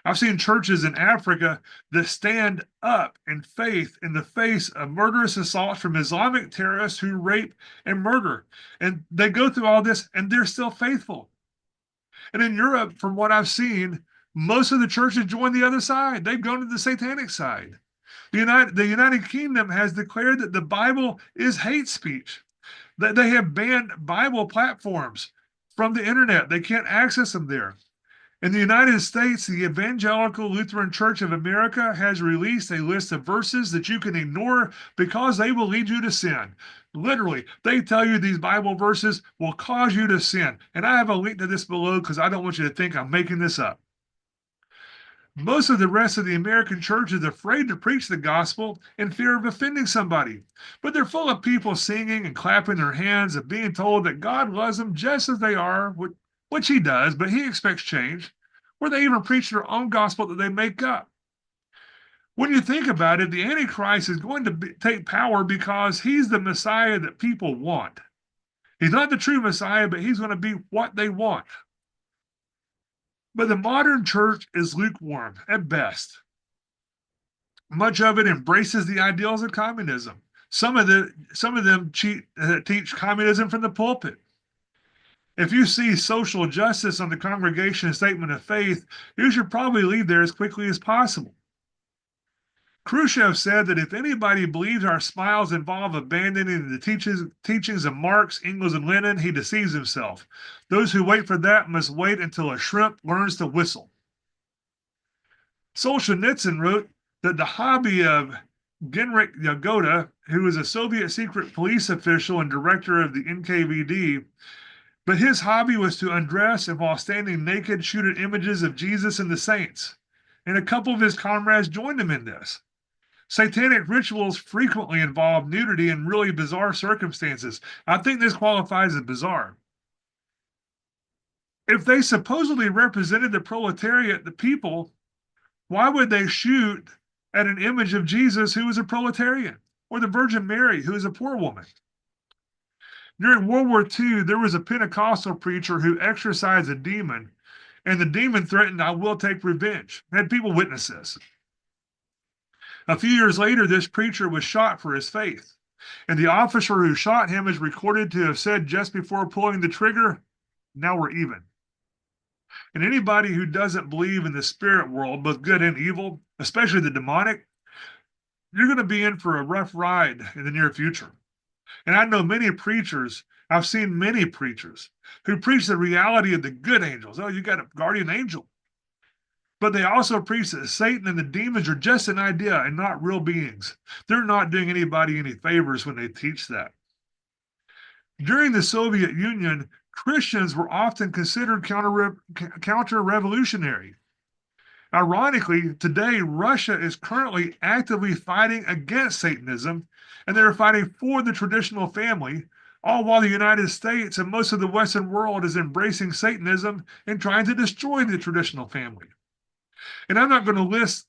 I've seen churches in Africa that stand up in faith in the face of murderous assaults from Islamic terrorists who rape and murder. And they go through all this and they're still faithful. And in Europe, from what I've seen, most of the churches join the other side. They've gone to the satanic side. The United Kingdom has declared that the Bible is hate speech. That they have banned Bible platforms from the internet. They can't access them there. In the United States, the Evangelical Lutheran Church of America has released a list of verses that you can ignore because they will lead you to sin. Literally, they tell you these Bible verses will cause you to sin. And I have a link to this below because I don't want you to think I'm making this up. Most of the rest of the American church is afraid to preach the gospel in fear of offending somebody. But they're full of people singing and clapping their hands and being told that God loves them just as they are, which he does, but he expects change, or they even preach their own gospel that they make up. When you think about it, the Antichrist is going to take power because he's the Messiah that people want. He's not the true Messiah, but he's going to be what they want. But the modern church is lukewarm at best. Much of it embraces the ideals of communism. Some of them teach communism from the pulpit. If you see social justice on the congregation statement of faith, you should probably leave there as quickly as possible. Khrushchev said that if anybody believes our smiles involve abandoning the teachings of Marx, Engels, and Lenin, he deceives himself. Those who wait for that must wait until a shrimp learns to whistle. Solzhenitsyn wrote that the hobby of Genrikh Yagoda, who was a Soviet secret police official and director of the NKVD, but his hobby was to undress and while standing naked shoot at images of Jesus and the saints. And a couple of his comrades joined him in this. Satanic rituals frequently involve nudity in really bizarre circumstances. I think this qualifies as bizarre. If they supposedly represented the proletariat, the people, why would they shoot at an image of Jesus who was a proletarian, or the Virgin Mary who is a poor woman? During World War II, there was a Pentecostal preacher who exorcised a demon, and the demon threatened, "I will take revenge." Had people witness this. A few years later, this preacher was shot for his faith, and the officer who shot him is recorded to have said just before pulling the trigger, "Now we're even." And anybody who doesn't believe in the spirit world, both good and evil, especially the demonic, you're going to be in for a rough ride in the near future. And I know many preachers, I've seen many preachers who preach the reality of the good angels. Oh, you got a guardian angel. But they also preach that Satan and the demons are just an idea and not real beings. They're not doing anybody any favors when they teach that. During the Soviet Union, Christians were often considered counter-revolutionary. Ironically, today, Russia is currently actively fighting against Satanism, and they're fighting for the traditional family, all while the United States and most of the Western world is embracing Satanism and trying to destroy the traditional family. And I'm not going to list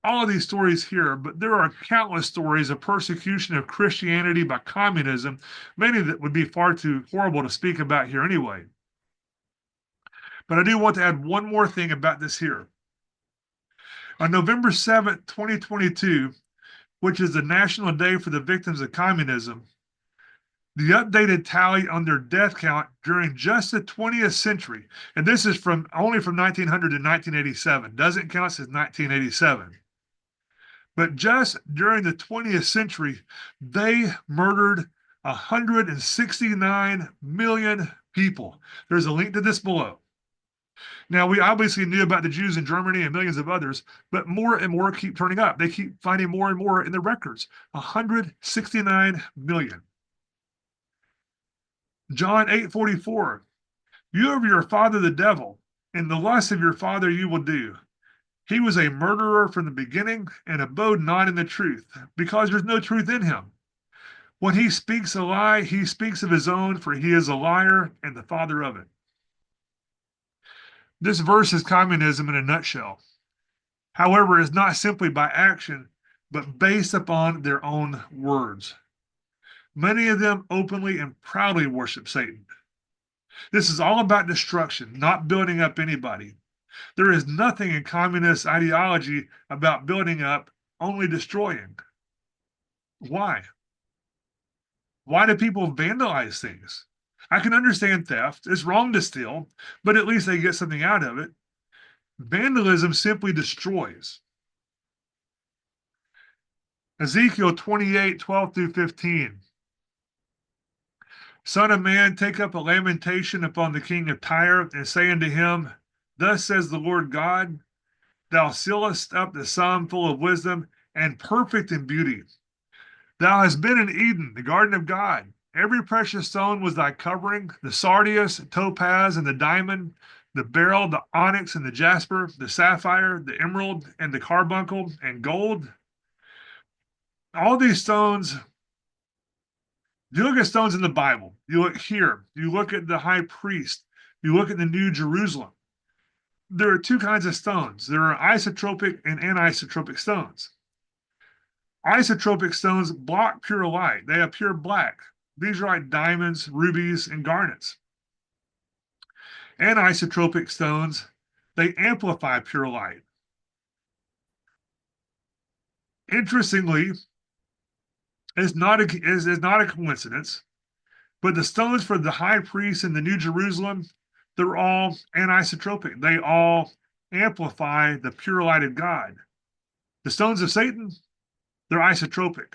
all of these stories here, but there are countless stories of persecution of Christianity by communism, many that would be far too horrible to speak about here anyway. But I do want to add one more thing about this here. On November 7th, 2022, which is the National Day for the Victims of Communism, the updated tally on their death count during just the 20th century, and this is only from 1900 to 1987, doesn't count since 1987. But just during the 20th century, they murdered 169 million people. There's a link to this below. Now, we obviously knew about the Jews in Germany and millions of others, but more and more keep turning up. They keep finding more and more in the records. 169 million. John 8:44, "You are your father the devil, and the lust of your father you will do. He was a murderer from the beginning and abode not in the truth, because there's no truth in him. When he speaks a lie, he speaks of his own, for he is a liar and the father of it." This verse is communism in a nutshell. However, it's not simply by action, but based upon their own words. Many of them openly and proudly worship Satan. This is all about destruction, not building up anybody. There is nothing in communist ideology about building up, only destroying. Why? Why do people vandalize things? I can understand theft. It's wrong to steal, but at least they get something out of it. Vandalism simply destroys. Ezekiel 28:12 through 15. "Son of man, take up a lamentation upon the king of Tyre, and say unto him, Thus says the Lord God, Thou sealest up the sum full of wisdom and perfect in beauty. Thou hast been in Eden, the garden of God. Every precious stone was thy covering, the sardius, topaz, and the diamond, the beryl, the onyx, and the jasper, the sapphire, the emerald, and the carbuncle, and gold." All these stones, you look at stones in the Bible, you look here, you look at the high priest, you look at the New Jerusalem. There are two kinds of stones. There are isotropic and anisotropic stones. Isotropic stones block pure light. They appear black. These are like diamonds, rubies, and garnets. Anisotropic stones, they amplify pure light. Interestingly, it's not a coincidence, but the stones for the high priest in the New Jerusalem, they're all anisotropic. They all amplify the pure light of God. The stones of Satan, they're isotropic.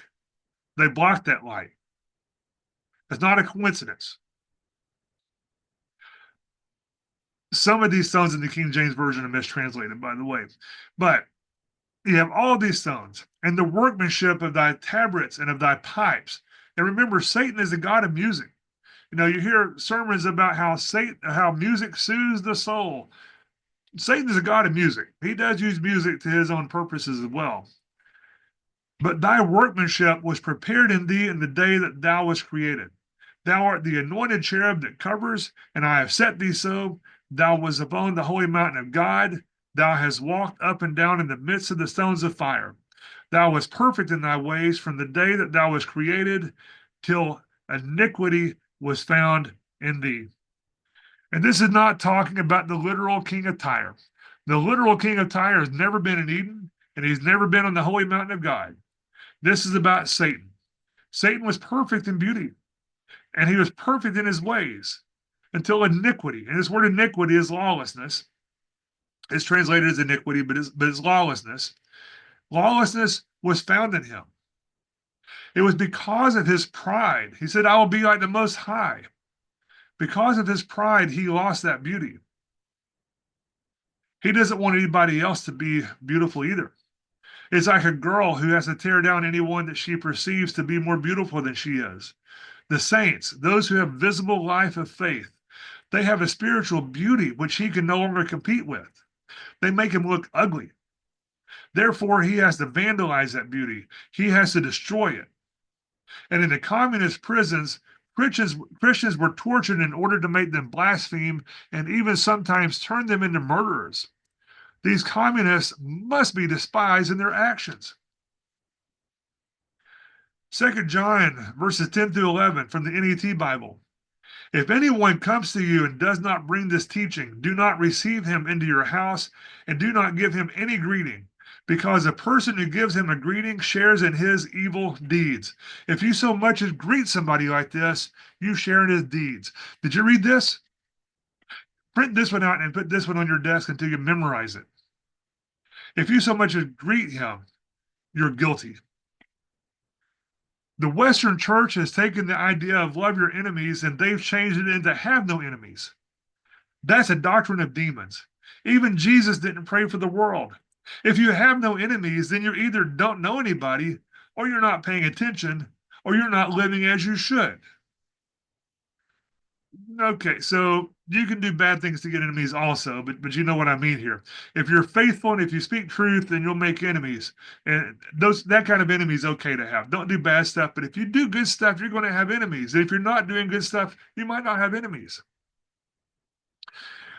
They block that light. It's not a coincidence. Some of these stones in the King James Version are mistranslated, by the way. But you have all of these stones, and the workmanship of thy tabrets and of thy pipes. And remember, Satan is the god of music. You know, you hear sermons about how music soothes the soul. Satan is a god of music. He does use music to his own purposes as well. "But thy workmanship was prepared in thee in the day that thou wast created. Thou art the anointed cherub that covers, and I have set thee so. Thou wast upon the holy mountain of God. Thou hast walked up and down in the midst of the stones of fire. Thou wast perfect in thy ways from the day that thou wast created till iniquity was found in thee. And this is not talking about the literal king of Tyre. The literal king of Tyre has never been in Eden, and he's never been on the holy mountain of God. This is about Satan. Satan was perfect in beauty, and he was perfect in his ways until iniquity. And this word iniquity is lawlessness. It's translated as iniquity, but it's lawlessness. Lawlessness was found in him. It was because of his pride. He said, I will be like the Most High. Because of his pride, he lost that beauty. He doesn't want anybody else to be beautiful either. It's like a girl who has to tear down anyone that she perceives to be more beautiful than she is. The saints, those who have visible life of faith, they have a spiritual beauty which he can no longer compete with. They make him look ugly. Therefore, he has to vandalize that beauty. He has to destroy it. And in the communist prisons, Christians were tortured in order to make them blaspheme and even sometimes turn them into murderers. These communists must be despised in their actions. 2 John verses 10 through 11 from the NET Bible. If anyone comes to you and does not bring this teaching, do not receive him into your house and do not give him any greeting, because a person who gives him a greeting shares in his evil deeds. If you so much as greet somebody like this, you share in his deeds. Did you read this? Print this one out and put this one on your desk until you memorize it. If you so much as greet him, you're guilty. The Western church has taken the idea of love your enemies and they've changed it into have no enemies. That's a doctrine of demons. Even Jesus didn't pray for the world. If you have no enemies, then you either don't know anybody, or you're not paying attention, or you're not living as you should. Okay, so you can do bad things to get enemies also, but you know what I mean here. If you're faithful and if you speak truth, then you'll make enemies. And that kind of enemy is okay to have. Don't do bad stuff, but if you do good stuff, you're going to have enemies. And if you're not doing good stuff, you might not have enemies.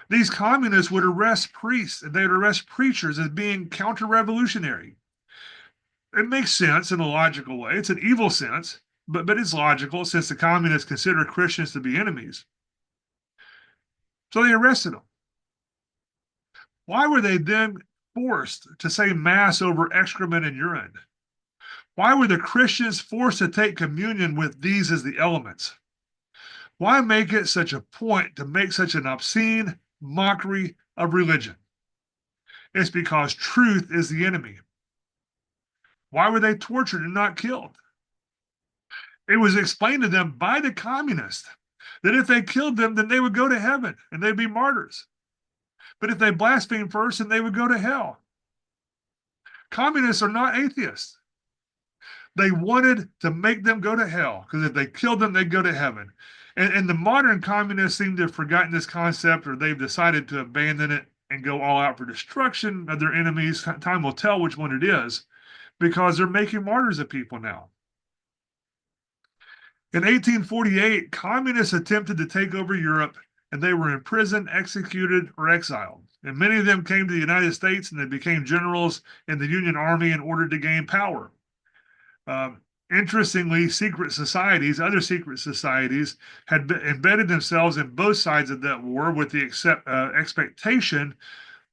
These communists would arrest priests and they'd arrest preachers as being counter-revolutionary. It makes sense in a logical way. It's an evil sense, but it's logical since the communists consider Christians to be enemies. So they arrested them. Why were they then forced to say mass over excrement and urine? Why were the Christians forced to take communion with these as the elements? Why make it such a point to make such an obscene mockery of religion? It's because truth is the enemy. Why were they tortured and not killed? It was explained to them by the communists that if they killed them, then they would go to heaven and they'd be martyrs. But if they blasphemed first, then they would go to hell. Communists are not atheists. They wanted to make them go to hell because if they killed them, they'd go to heaven. And the modern communists seem to have forgotten this concept, or they've decided to abandon it and go all out for destruction of their enemies. Time will tell which one it is, because they're making martyrs of people now. In 1848, communists attempted to take over Europe, and they were imprisoned, executed, or exiled. And many of them came to the United States and they became generals in the Union Army in order to gain power. Interestingly, other secret societies, had embedded themselves in both sides of that war with the expectation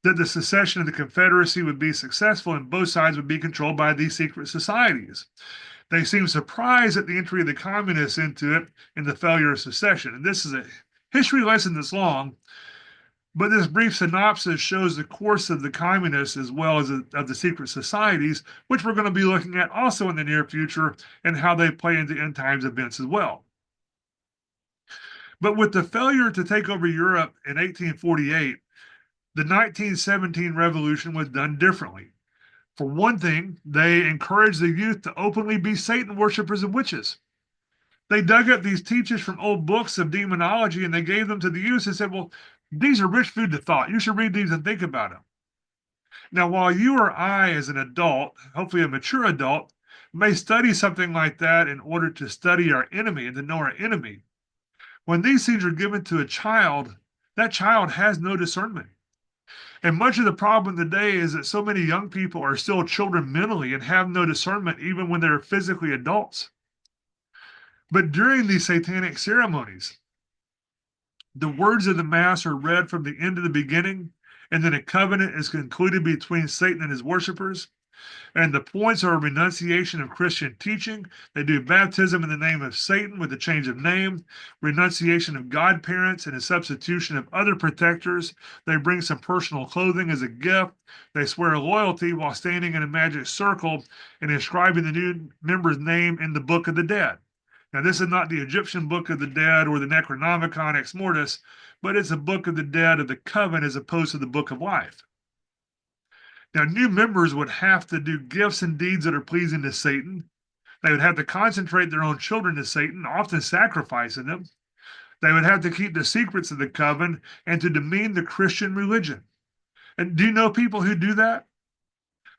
that the secession of the Confederacy would be successful and both sides would be controlled by these secret societies. They seemed surprised at the entry of the communists into it and the failure of secession. And this is a history lesson that's long, but this brief synopsis shows the course of the communists as well as of the secret societies, which we're going to be looking at also in the near future and how they play into end times events as well. But with the failure to take over Europe in 1848, the 1917 revolution was done differently. For one thing, they encouraged the youth to openly be Satan worshipers and witches. They dug up these teachings from old books of demonology and they gave them to the youth and said, well, these are rich food to thought. You should read these and think about them. Now, while you or I, as an adult, hopefully a mature adult, may study something like that in order to study our enemy and to know our enemy, when these things are given to a child, that child has no discernment. And much of the problem today is that so many young people are still children mentally and have no discernment even when they're physically adults. But during these satanic ceremonies, the words of the Mass are read from the end to the beginning, and then a covenant is concluded between Satan and his worshippers. And the points are a renunciation of Christian teaching. They do baptism in the name of Satan with a change of name, renunciation of godparents and a substitution of other protectors. They bring some personal clothing as a gift. They swear loyalty while standing in a magic circle and inscribing the new member's name in the Book of the Dead. Now, this is not the Egyptian Book of the Dead or the Necronomicon Ex Mortis, but it's a Book of the Dead of the Covenant as opposed to the Book of Life. Now, new members would have to do gifts and deeds that are pleasing to Satan. They would have to concentrate their own children to Satan, often sacrificing them. They would have to keep the secrets of the covenant and to demean the Christian religion. And do you know people who do that?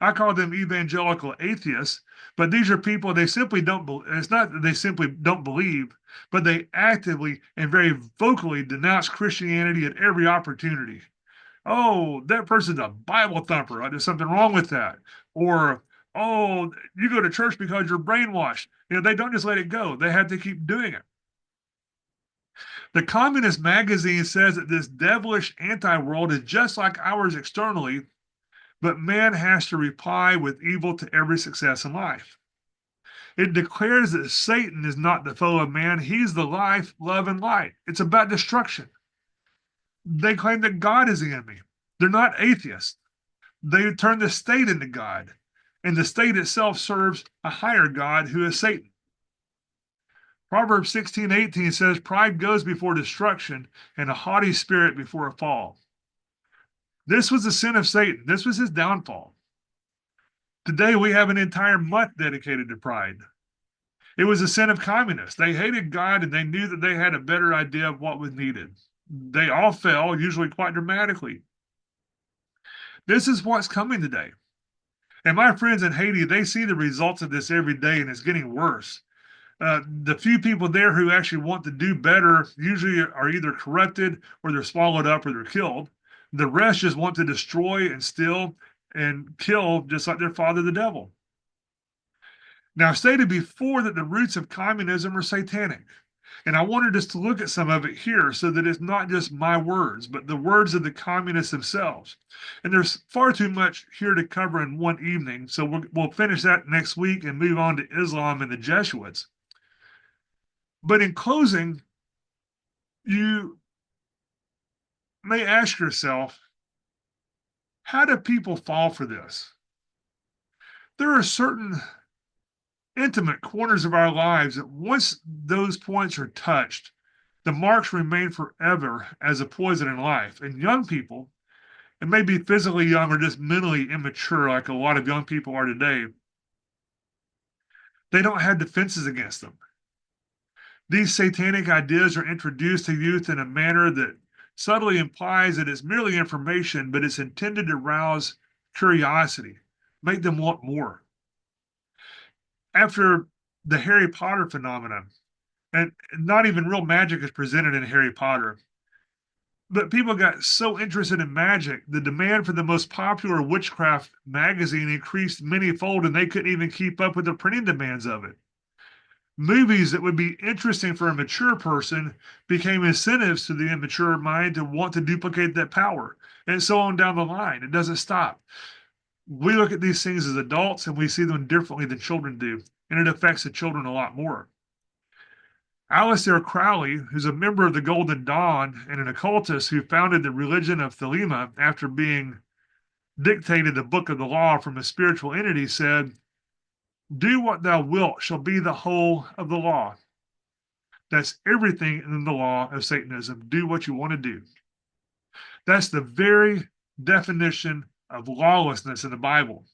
I call them evangelical atheists, but these are people they simply don't believe. It's not that they simply don't believe, but they actively and very vocally denounce Christianity at every opportunity. Oh, that person's a Bible thumper. There's something wrong with that. Or, oh, you go to church because you're brainwashed. They don't just let it go. They have to keep doing it. The Communist magazine says that this devilish anti-world is just like ours externally, but man has to reply with evil to every success in life. It declares that Satan is not the foe of man. He's the life, love, and light. It's about destruction. They claim that God is the enemy. They're not atheists. They turn the state into God, and the state itself serves a higher God who is Satan. Proverbs 16:18 says, "Pride goes before destruction, and a haughty spirit before a fall." This was the sin of Satan. This was his downfall. Today, we have an entire month dedicated to pride. It was a sin of communists. They hated God, and they knew that they had a better idea of what was needed. They all fell, usually quite dramatically. This is what's coming today. And my friends in Haiti, they see the results of this every day, and it's getting worse. The few people there who actually want to do better usually are either corrupted or they're swallowed up or they're killed. The rest just want to destroy and steal and kill just like their father, the devil. Now, I stated before that the roots of communism are satanic. And I wanted us to look at some of it here so that it's not just my words, but the words of the communists themselves. And there's far too much here to cover in one evening, so we'll finish that next week and move on to Islam and the Jesuits. But in closing, you may ask yourself, how do people fall for this? There are certain intimate corners of our lives that once those points are touched, the marks remain forever as a poison in life. And young people, and maybe physically young or just mentally immature, like a lot of young people are today, they don't have defenses against them. These satanic ideas are introduced to youth in a manner that subtly implies that it's merely information, but it's intended to rouse curiosity, make them want more. After the Harry Potter phenomenon, and not even real magic is presented in Harry Potter, but people got so interested in magic, the demand for the most popular witchcraft magazine increased many-fold, and they couldn't even keep up with the printing demands of it. Movies that would be interesting for a mature person became incentives to the immature mind to want to duplicate that power, and so on down the line. It doesn't stop. We look at these things as adults and we see them differently than children do, and it affects the children a lot more. Aleister Crowley, who's a member of the Golden Dawn and an occultist who founded the religion of Thelema after being dictated the book of the law from a spiritual entity, said, "Do what thou wilt shall be the whole of the law." That's everything in the law of Satanism. Do what you want to do. That's the very definition of lawlessness in the Bible.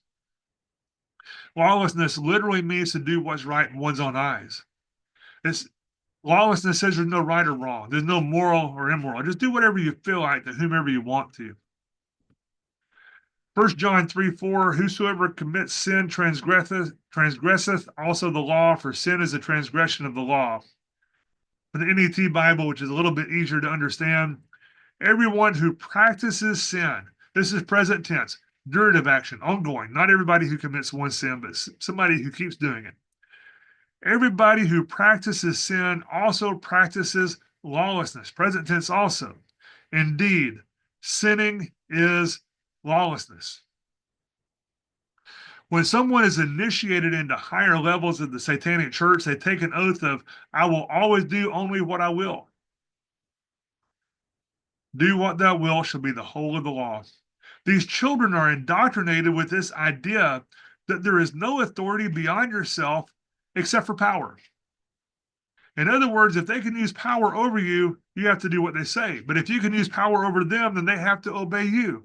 Lawlessness literally means to do what's right in one's own eyes. Lawlessness says there's no right or wrong. There's no moral or immoral. Just do whatever you feel like to whomever you want to. 1 John 3:4, whosoever commits sin transgresseth also the law, for sin is a transgression of the law. For the NET Bible, which is a little bit easier to understand, Everyone who practices sin, this is present tense, durative action, ongoing. Not everybody who commits one sin, but somebody who keeps doing it. Everybody who practices sin also practices lawlessness, present tense also. Indeed, sinning is lawlessness. When someone is initiated into higher levels of the satanic church, they take an oath of, I will always do only what I will. Do what thou wilt shall be the whole of the law. These children are indoctrinated with this idea that there is no authority beyond yourself except for power. In other words, if they can use power over you, you have to do what they say. But if you can use power over them, then they have to obey you.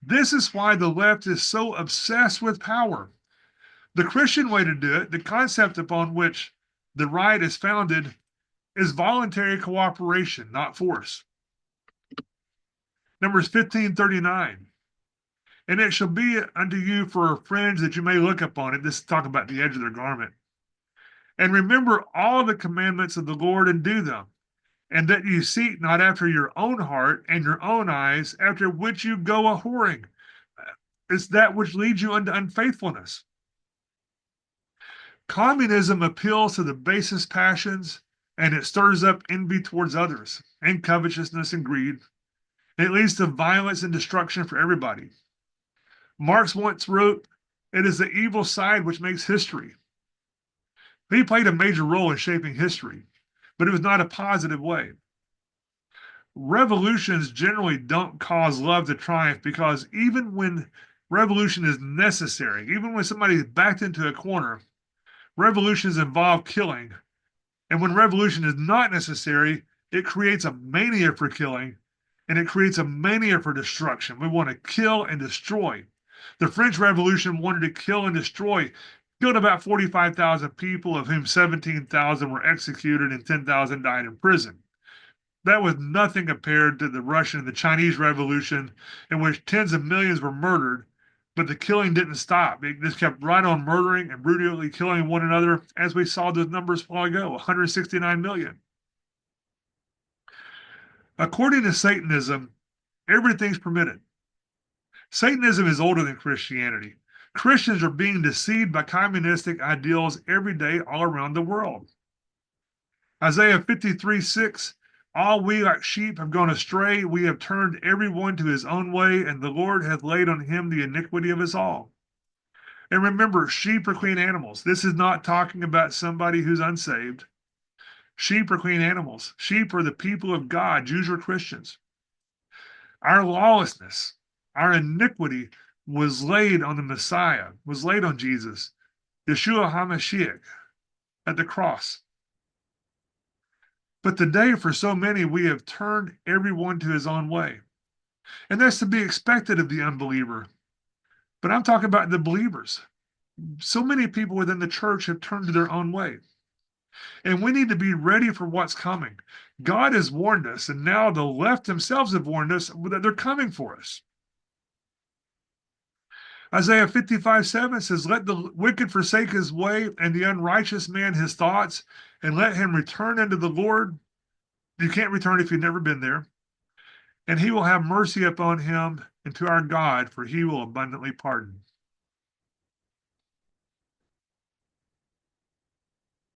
This is why the left is so obsessed with power. The Christian way to do it, the concept upon which the right is founded, is voluntary cooperation, not force. Numbers 15:39. And it shall be unto you for a fringe that you may look upon it. This is talking about the edge of their garment. And remember all the commandments of the Lord and do them. And that you seek not after your own heart and your own eyes, after which you go a whoring. It's that which leads you unto unfaithfulness. Communism appeals to the basest passions, and it stirs up envy towards others, and covetousness and greed. It leads to violence and destruction for everybody. Marx once wrote, it is the evil side which makes history. He played a major role in shaping history, but it was not a positive way. Revolutions generally don't cause love to triumph because even when revolution is necessary, even when somebody is backed into a corner, revolutions involve killing. And when revolution is not necessary, it creates a mania for killing and it creates a mania for destruction. We want to kill and destroy. The French Revolution wanted to kill and destroy, killed about 45,000 people, of whom 17,000 were executed and 10,000 died in prison. That was nothing compared to the Russian and the Chinese Revolution, in which tens of millions were murdered, but the killing didn't stop. It just kept right on murdering and brutally killing one another, as we saw those numbers a while ago, 169 million. According to Satanism, everything's permitted. Satanism is older than Christianity. Christians are being deceived by communistic ideals every day all around the world. Isaiah 53:6, all we like sheep have gone astray. We have turned every one to his own way, and the Lord hath laid on him the iniquity of us all. And remember, sheep are clean animals. This is not talking about somebody who's unsaved. Sheep are clean animals. Sheep are the people of God, Jews or Christians. Our lawlessness, our iniquity was laid on the Messiah, was laid on Jesus, Yeshua HaMashiach, at the cross. But today, for so many, we have turned everyone to his own way. And that's to be expected of the unbeliever. But I'm talking about the believers. So many people within the church have turned to their own way. And we need to be ready for what's coming. God has warned us, and now the left themselves have warned us that they're coming for us. Isaiah 55:7 says, let the wicked forsake his way, and the unrighteous man his thoughts, and let him return unto the Lord. You can't return if you've never been there. And he will have mercy upon him and to our God, for he will abundantly pardon.